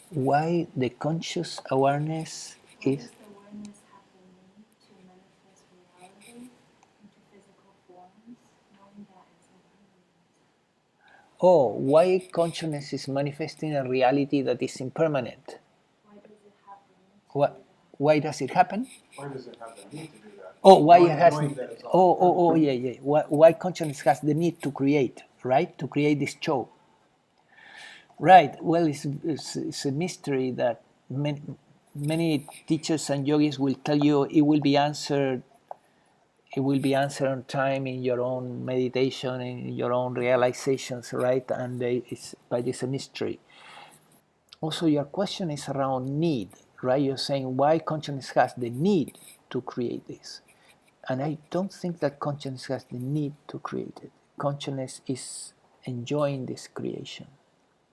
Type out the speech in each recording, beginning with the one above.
Why the conscious awareness is... Oh, why consciousness is manifesting a reality that is impermanent? What? Why does it happen? Why does it have the need to do that? Oh, why it has? Knowing that it's all Oh, yeah, yeah. Why consciousness has the need to create, right? To create this show, right? Well, it's a mystery that many teachers and yogis will tell you it will be answered. It will be answered on time in your own meditation, in your own realizations, right? And but it's a mystery. Also, your question is around need, right? You're saying why consciousness has the need to create this. And I don't think that consciousness has the need to create it. Consciousness is enjoying this creation,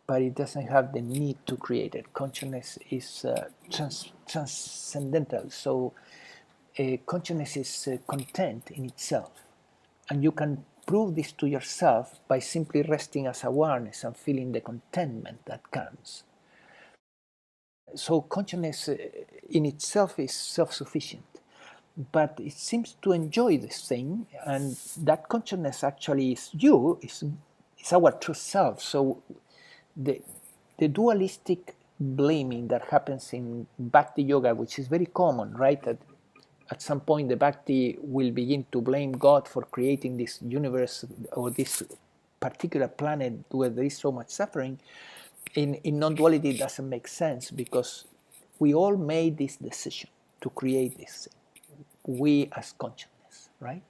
but it doesn't have the need to create it. Consciousness is transcendental, so consciousness is content in itself. And you can prove this to yourself by simply resting as awareness and feeling the contentment that comes. So consciousness in itself is self-sufficient, but it seems to enjoy this thing, and that consciousness actually is you, is our true self. So the dualistic blaming that happens in bhakti yoga, which is very common, right? At some point the bhakti will begin to blame God for creating this universe or this particular planet where there is so much suffering. In non-duality it doesn't make sense, because we all made this decision to create this thing, we as consciousness, right?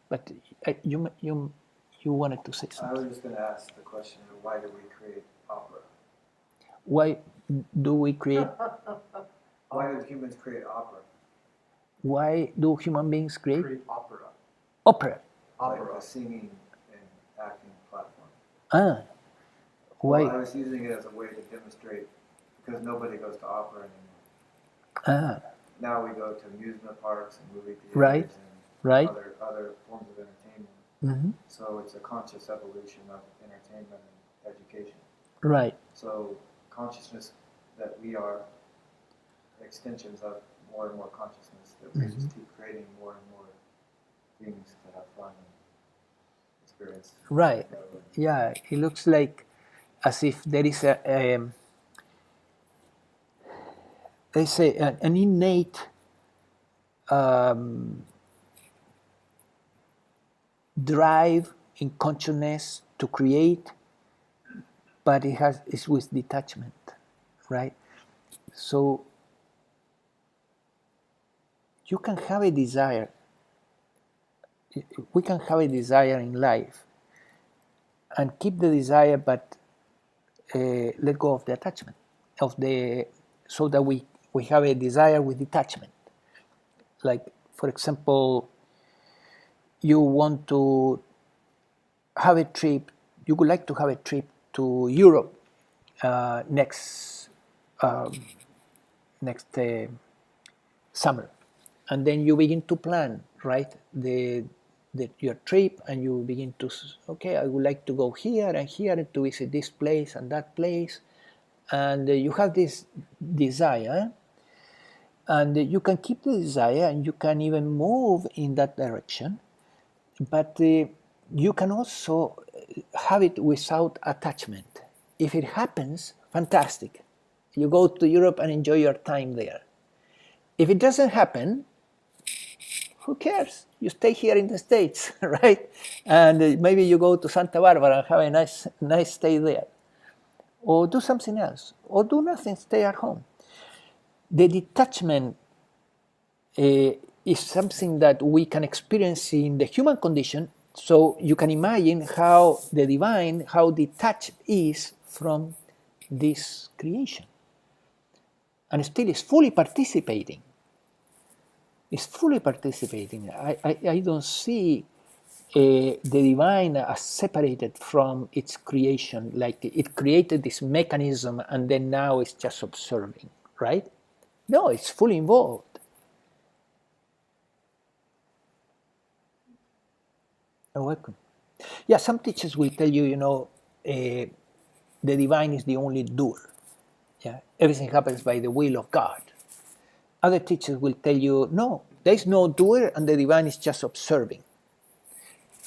But you wanted to say something. I was just going to ask the question, why do we create opera? Why do we create? Why do humans create opera? Why do human beings create opera? Opera. Like a singing and acting platform. Ah. Why? Well, I was using it as a way to demonstrate, because nobody goes to opera anymore. Ah. Now we go to amusement parks and movie theaters Right. and Right. other forms of entertainment. Mm-hmm. So it's a conscious evolution of entertainment and education. Right. So consciousness that we are extensions of more and more consciousness, that we just keep creating more and more things to have fun and experience. Right. Yeah, it looks like as if there is an innate drive in consciousness to create, but it's with detachment, right? So you can have a desire. We can have a desire in life and keep the desire, but let go of the attachment so that we have a desire with detachment. Like, for example, you want to have a trip. You would like to have a trip to Europe next summer, and then you begin to plan, right, your trip, and you begin to, okay, I would like to go here and here to visit this place and that place, and you have this desire, and you can keep the desire and you can even move in that direction, but you can also have it without attachment. If it happens, fantastic. You go to Europe and enjoy your time there. If it doesn't happen, who cares? You stay here in the States, right? And maybe you go to Santa Barbara and have a nice stay there. Or do something else. Or do nothing, stay at home. The detachment is something that we can experience in the human condition. So you can imagine how the divine, how detached is from this creation. And still is fully participating. Is fully participating. I don't see the divine as separated from its creation, like it created this mechanism and then now it's just observing, right? No, it's fully involved. You're welcome. Yeah, some teachers will tell you, the divine is the only doer. Yeah, everything happens by the will of God. Other teachers will tell you, no, there is no doer and the divine is just observing.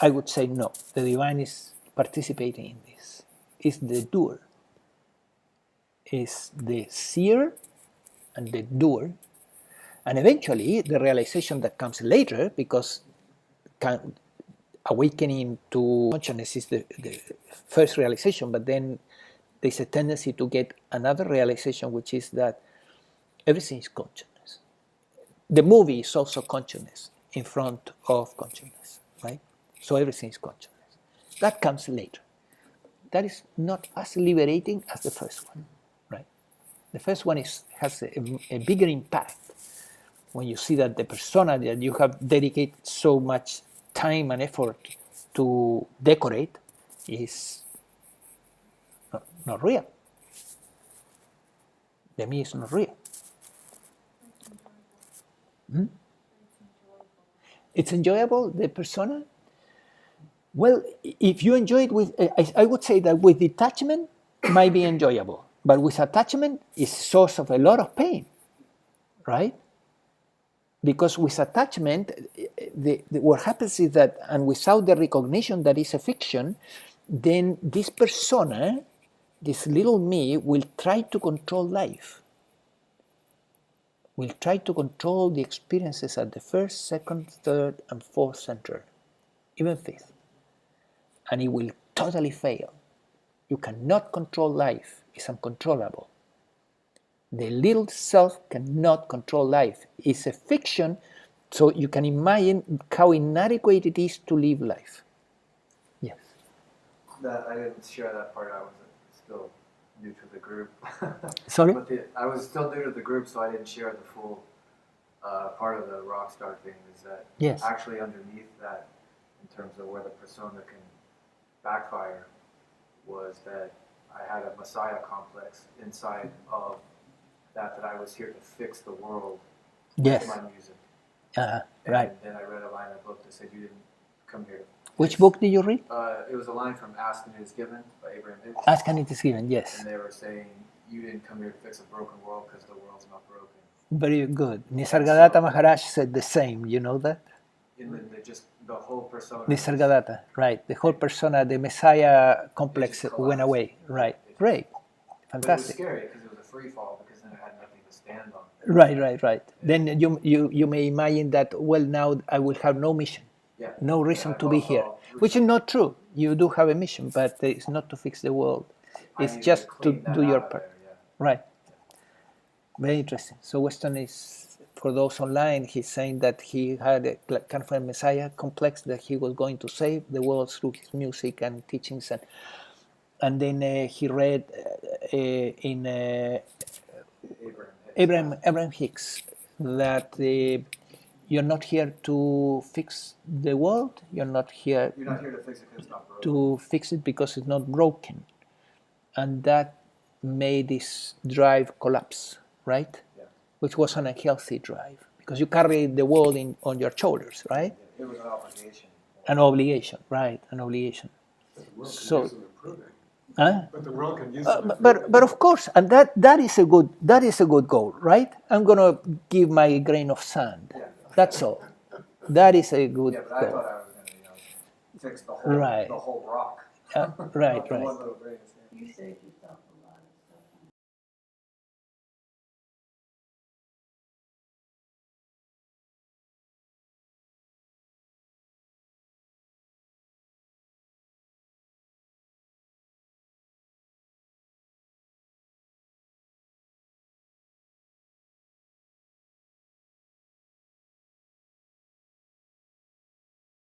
I would say no, the divine is participating in this. It's the doer. It's the seer and the doer. And eventually the realization that comes later, because awakening to consciousness is the first realization, but then there's a tendency to get another realization, which is that everything is consciousness. The movie is also consciousness in front of consciousness, right? So everything is consciousness. That comes later. That is not as liberating as the first one, right? The first one has a bigger impact when you see that the persona that you have dedicated so much time and effort to decorate is not real. The me is not real. It's enjoyable, the persona? Well, if you enjoy it with, I would say that with detachment, might be enjoyable. But with attachment, it's source of a lot of pain, right? Because with attachment, what happens is that, and without the recognition that it's a fiction, then this persona, this little me, will try to control life. Will try to control the experiences at the first, second, third, and fourth center, even fifth. And it will totally fail. You cannot control life. It's uncontrollable. The little self cannot control life. It's a fiction, so you can imagine how inadequate it is to live life. Yes. That I didn't share that part. I was still new to the group. Sorry? But I was still new to the group, so I didn't share the full part of the rock star thing. Is that Yes. actually underneath that, in terms of where the persona can backfire, was that I had a messiah complex inside of that I was here to fix the world Yes. with my music. Right. And then I read a line in a book that said, "You didn't come here to Which book did you read? It was a line from Ask and It Is Given by Abraham Hicks. Ask and It Is Given, yes. And they were saying, you didn't come here to fix a broken world because the world's not broken. Very good. Nisargadatta Maharaj said the same, you know that? And then the whole persona. Nisargadatta, right. The whole persona, the Messiah complex went away. Right. Great. But it was Fantastic. scary because it was a free fall, because then I had nothing to stand on. Right. Then you may imagine that, well, now I will have no mission. Yeah. No reason to be here. Which is not true. You do have a mission, but it's not to fix the world. It's just to do your part. Right. Very interesting. So Weston is, for those online, he's saying that he had a kind of a messiah complex, that he was going to save the world through his music and teachings. And then he read in Abraham Hicks that you're not here to fix the world. You're not here to fix it because it's not broken. To fix it because it's not broken. And that made this drive collapse, right? Yeah. Which was an unhealthy drive, because you carry the world on your shoulders, right? It was an obligation. An obligation, right? An obligation. So, But the world can use it. but of course, and that is a good goal, right? I'm gonna give my grain of sand. Yeah. That's all. That is a good Yeah, but I goal. thought I was going to fix the whole rock. Right. The whole rock. Right. Not the one little grain of sand. You said you